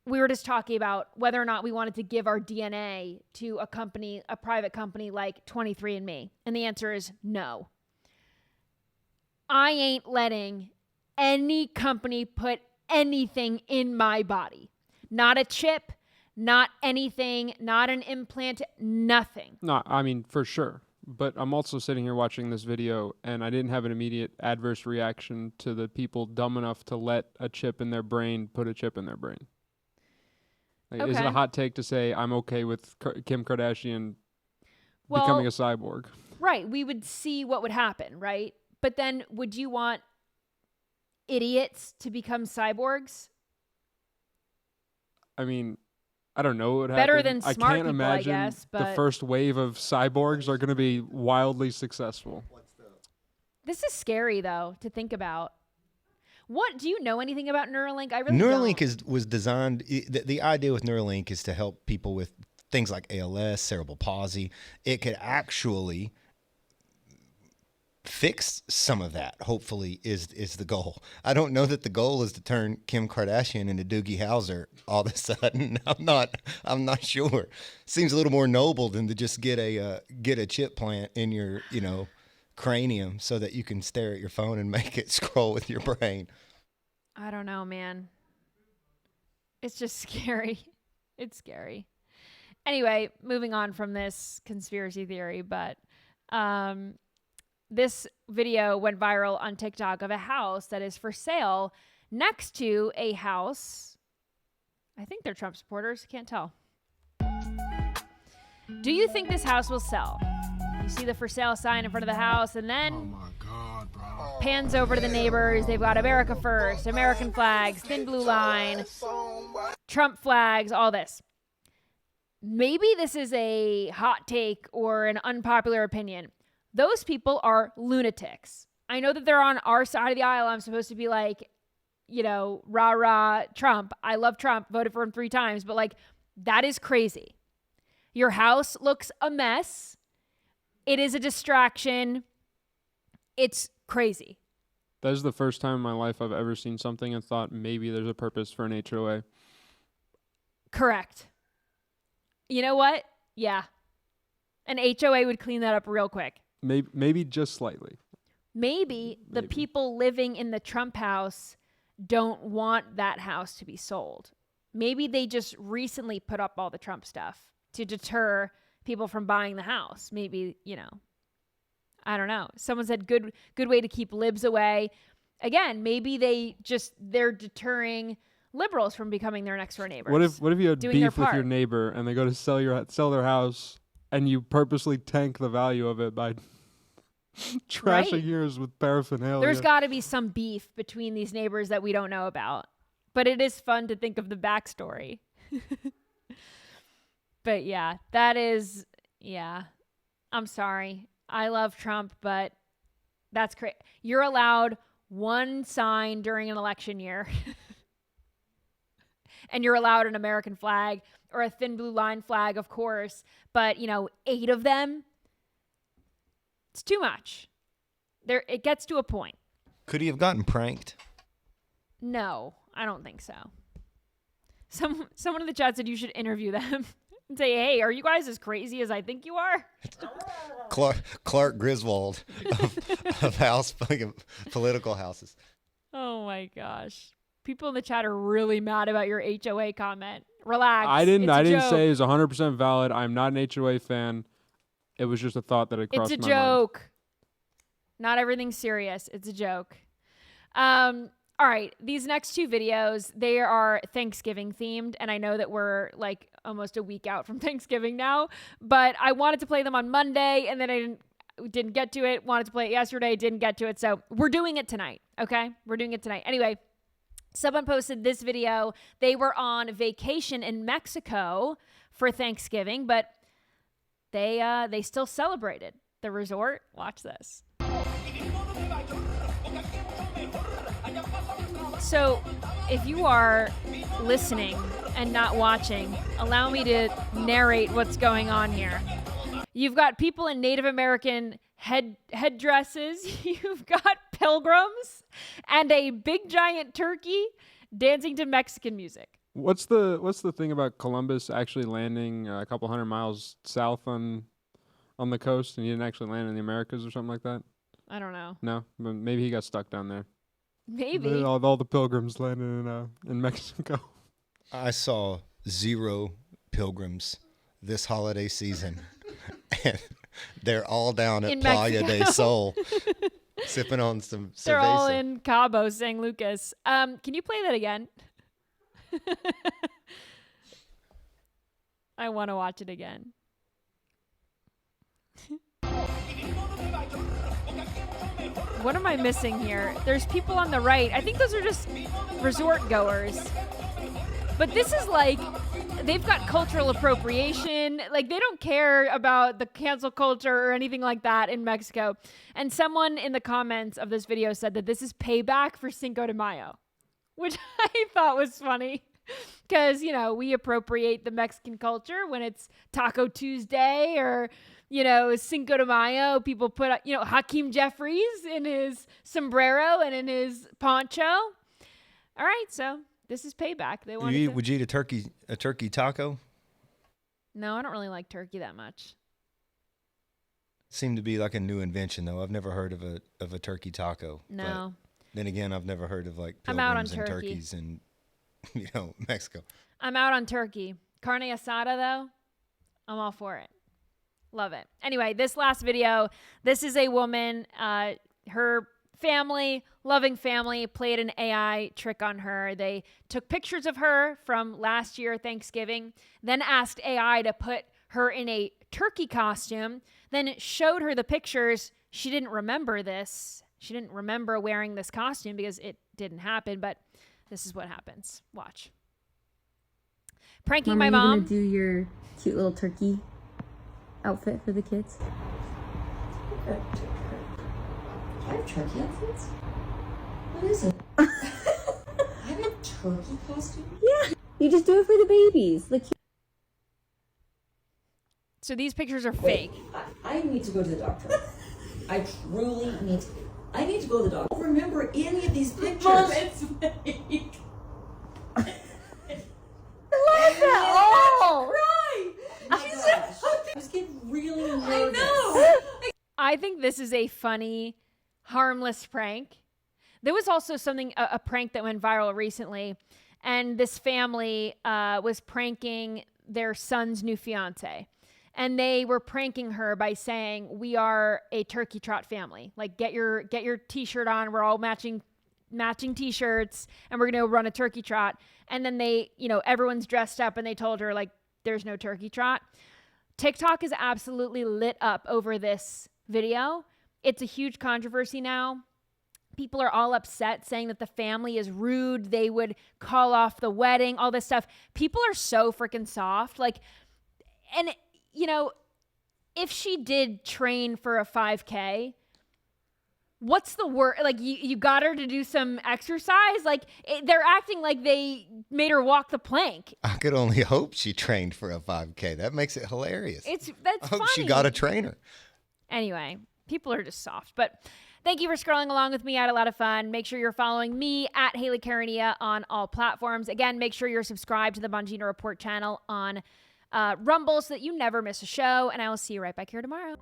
We were just talking about whether or not we wanted to give our DNA to a company, a private company like 23andMe. And the answer is no. I ain't letting any company put anything in my body. Not a chip, not anything, not an implant, nothing. No, I mean, for sure. But I'm also sitting here watching this video, and I didn't have an immediate adverse reaction to the people dumb enough to let a chip in their brain put a chip in their brain. Like, is it a hot take to say I'm okay with Kim Kardashian becoming a cyborg? Right. We would see what would happen, right? But then would you want idiots to become cyborgs? I mean, I don't know what Better happened. than smart I can't people, imagine I guess, the but first wave of cyborgs are going to be wildly successful. This is scary, though, to think about. What do you know anything about Neuralink? I really Neuralink don't. was designed. The idea with Neuralink is to help people with things like ALS, cerebral palsy. It could actually fix some of that, hopefully, is the goal. I don't know that the goal is to turn Kim Kardashian into Doogie Howser all of a sudden. I'm not sure. Seems a little more noble than to just get a chip plant in your, cranium so that you can stare at your phone and make it scroll with your brain. I don't know, man. It's just scary. It's scary. Anyway, moving on from this conspiracy theory, but this video went viral on TikTok of a house that is for sale next to a house. I think they're Trump supporters. Can't tell. Do you think this house will sell? You see the for sale sign in front of the house, and then oh my God, bro. Pans over to the neighbors. They've got America First, American flags, thin blue line, Trump flags, all this. Maybe this is a hot take or an unpopular opinion. Those people are lunatics. I know that they're on our side of the aisle. I'm supposed to be like, rah, rah, Trump. I love Trump. Voted for him 3 times. But like, that is crazy. Your house looks a mess. It is a distraction. It's crazy. That is the first time in my life I've ever seen something and thought maybe there's a purpose for an HOA. Correct. You know what? Yeah. An HOA would clean that up real quick. Maybe just slightly. Maybe the people living in the Trump house don't want that house to be sold. Maybe they just recently put up all the Trump stuff to deter people from buying the house. Maybe, I don't know. Someone said good way to keep libs away. Again, maybe they're deterring liberals from becoming their next door neighbors. What if you had beef with your neighbor and they go to sell their house and you purposely tank the value of it by trashing yours with paraphernalia? There's got to be some beef between these neighbors that we don't know about. But it is fun to think of the backstory. But yeah, I'm sorry. I love Trump, but that's crazy. You're allowed one sign during an election year. And you're allowed an American flag or a thin blue line flag, of course. But, 8 of them, it's too much. It gets to a point. Could he have gotten pranked? No, I don't think so. Someone in the chat said you should interview them and say, hey, are you guys as crazy as I think you are? Clark Griswold of political houses. Oh, my gosh. People in the chat are really mad about your HOA comment. Relax. I didn't say it's 100% valid. I'm not an HOA fan. It was just a thought that had crossed my mind. It's a joke. Not everything's serious. It's a joke. All right. These next 2 videos, they are Thanksgiving themed. And I know that we're like almost a week out from Thanksgiving now. But I wanted to play them on Monday and then I didn't get to it. Wanted to play it yesterday. Didn't get to it. So we're doing it tonight. Okay? We're doing it tonight. Anyway. Someone posted this video. They were on vacation in Mexico for Thanksgiving, but they still celebrated the resort. Watch this. So if you are listening and not watching, allow me to narrate what's going on here. You've got people in Native American headdresses. You've got pilgrims and a big giant turkey dancing to Mexican music. What's the thing about Columbus actually landing a couple 100 miles south on the coast and he didn't actually land in the Americas or something like that? I don't know. No, but maybe he got stuck down there. Maybe. All the pilgrims landed in Mexico. I saw 0 pilgrims this holiday season. And they're all down at in Playa Mexico. del Sol, sipping on some cerveza. They're all in Cabo, San Lucas. Can you play that again? I want to watch it again. What am I missing here? There's people on the right. I think those are just resort goers. But this is like, they've got cultural appropriation. Like, they don't care about the cancel culture or anything like that in Mexico. And someone in the comments of this video said that this is payback for Cinco de Mayo, which I thought was funny. Because, we appropriate the Mexican culture when it's Taco Tuesday or, Cinco de Mayo, people put, Hakeem Jeffries in his sombrero and in his poncho. All right, so this is payback. Would you eat a turkey taco? No, I don't really like turkey that much. Seemed to be like a new invention, though. I've never heard of a turkey taco. No. But then again, I've never heard of like I'm out on pilgrims and turkey. turkeys in, Mexico. I'm out on turkey. Carne asada, though, I'm all for it. Love it. Anyway, this last video, this is a woman, her family, loving family, played an AI trick on her. They took pictures of her from last year, Thanksgiving, then asked AI to put her in a turkey costume, then showed her the pictures. She didn't remember this. She didn't remember wearing this costume because it didn't happen, but this is what happens. Watch. Pranking my mom. Are you gonna do your cute little turkey outfit for the kids? Do I have turkey outfits? What is it? I have a turkey costume? Yeah, you just do it for the babies. So these pictures are fake. I need to go to the doctor. I truly need to. I need to go to the doctor. I don't remember any of these pictures. Mom, it's fake. I love that. Oh, Right. I was getting really nervous. I know. I think this is a funny, harmless prank. There was also a prank that went viral recently, and this family was pranking their son's new fiance. And they were pranking her by saying, "We are a turkey trot family. Like, get your t-shirt on. We're all matching t-shirts, and we're going to run a turkey trot." And then they, everyone's dressed up, and they told her, like, there's no turkey trot. TikTok is absolutely lit up over this video. It's a huge controversy now. People are all upset, saying that the family is rude. They would call off the wedding, all this stuff. People are so freaking soft. If she did train for a 5K, what's the word? Like, you got her to do some exercise? Like, they're acting like they made her walk the plank. I could only hope she trained for a 5K. That makes it hilarious. That's I hope funny. she got a trainer. Anyway, people are just soft. But thank you for scrolling along with me. I had a lot of fun. Make sure you're following me at Hayley Caronia on all platforms. Again, make sure you're subscribed to the Bongino Report channel on Rumble so that you never miss a show. And I will see you right back here tomorrow.